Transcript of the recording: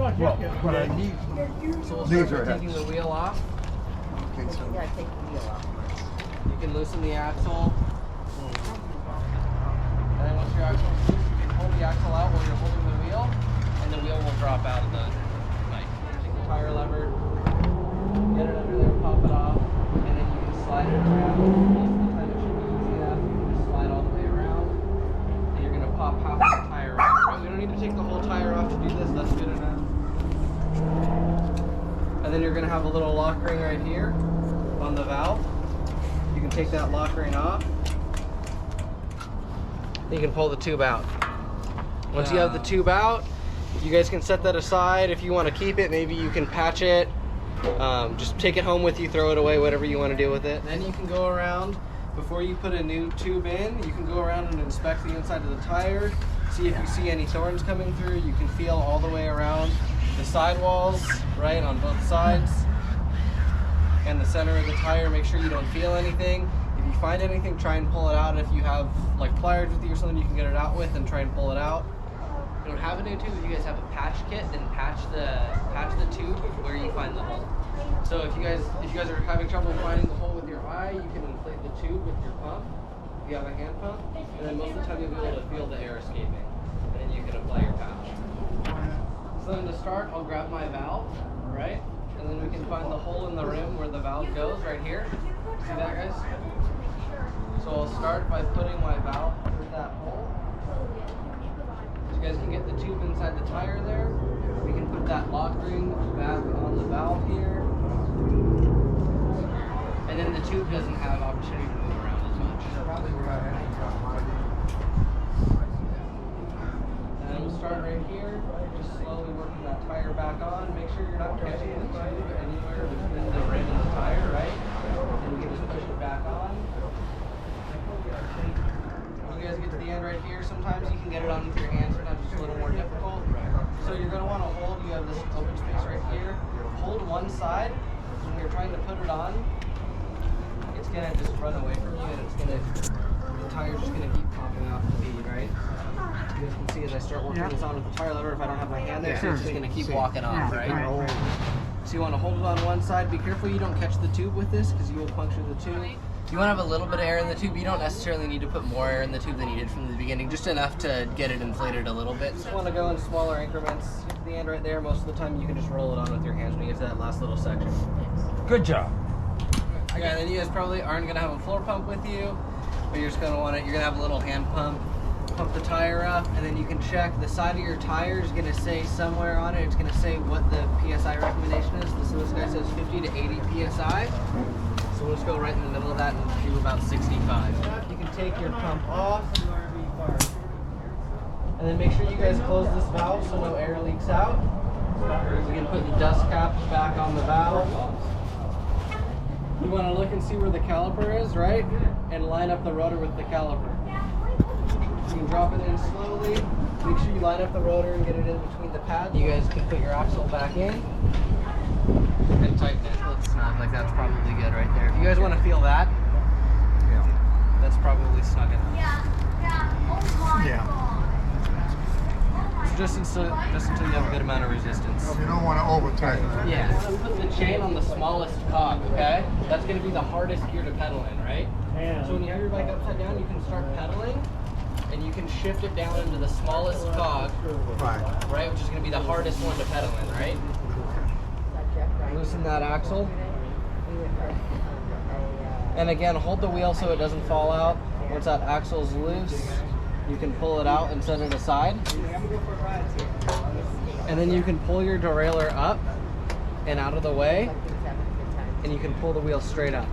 Well, but I need. So we'll These start are by taking the wheel off. Okay, so Yeah, take the wheel off. You can loosen the axle. And then once your axle is loose, you can pull the axle out while you're holding the wheel, and the wheel will drop out of the bike. Take the tire lever, get it under there, pop it off, and then you can slide it around. Most of the time it should be easy enough. You can just slide all the way around, and you're going to pop half of the tire off. Right? We don't need to take the whole tire off to do this. That's good enough. And then you're going to have a little lock ring right here on the valve. You can take that lock ring off. You can pull the tube out. Once you have the tube out, you guys can set that aside. If you want to keep it, maybe you can patch it. Just take it home with you, throw it away, whatever you want to do with it. Then you can go around, before you put a new tube in, you can go around and inspect the inside of the tire, see if you see any thorns coming through. You can feel all the way around the sidewalls, right, on both sides, and the center of the tire. Make sure you don't feel anything. If you find anything, try and pull it out. If you have like pliers with you or something you can get it out with, and try and pull it out. If you don't have a new tube, if you guys have a patch kit, then patch the tube where you find the hole. So if you guys are having trouble finding the hole with your eye, you can inflate the tube with your pump. If you have a hand pump, and then most of the time you'll be able to feel the air escaping, and then you can apply your patch. So then to start, I'll grab my valve, right? And then we can find the hole in the rim where the valve goes, right here. See that, guys? So I'll start by putting my valve through that hole. So you guys can get the tube inside the tire there. We can put that lock ring back on the valve here. And then the tube doesn't have opportunity to move around as much. And then we'll start right here, just slowly working that tire back on. Make sure you're not catching the tube anywhere between the rim and the tire, right? And you can just push it back on. When you guys get to the end right here, sometimes you can get it on with your hands, sometimes it's a little more difficult. So you're going to want to hold, you have this open space right here. Hold one side. When you're trying to put it on, it's going to just run away from you, and it's going to, the tire's just going to keep popping off the bead, right? You guys can see as I start working this on with the tire lever, if I don't have my hand there, so it's just going to keep walking off, right? So you want to hold it on one side. Be careful you don't catch the tube with this, because you will puncture the tube. You want to have a little bit of air in the tube. You don't necessarily need to put more air in the tube than you did from the beginning, just enough to get it inflated a little bit. Just want to go in smaller increments. Get to the end right there. Most of the time you can just roll it on with your hands when you get to that last little section. good job. Yeah, then you guys probably aren't going to have a floor pump with you, but you're just going to want it. You're going to have a little hand pump. Pump the tire up, and then you can check the side of your tire is going to say somewhere on it, it's going to say what the PSI recommendation is. So this guy says 50 to 80 PSI. So we'll just go right in the middle of that and do about 65. You can take your pump off, and then make sure you guys close this valve so no air leaks out. You can put the dust cap back on the valve. You want to look and see where the caliper is, right? And line up the rotor with the caliper. You can drop it in slowly. Make sure you line up the rotor and get it in between the pads. You guys can put your axle back in and tighten it. Let's snug, like that's probably good right there. If you guys want to feel that, that's probably snug enough. Yeah. So just until you have a good amount of resistance. You don't want to over tighten. Yeah. Put the chain on the smallest cog, okay? That's going to be the hardest gear to pedal in, right? So when you have your bike upside down, you can start pedaling. And you can shift it down into the smallest cog, right, which is going to be the hardest one to pedal in, right? Loosen that axle. And again, hold the wheel so it doesn't fall out. Once that axle's loose, you can pull it out and set it aside. And then you can pull your derailleur up and out of the way, and you can pull the wheel straight up.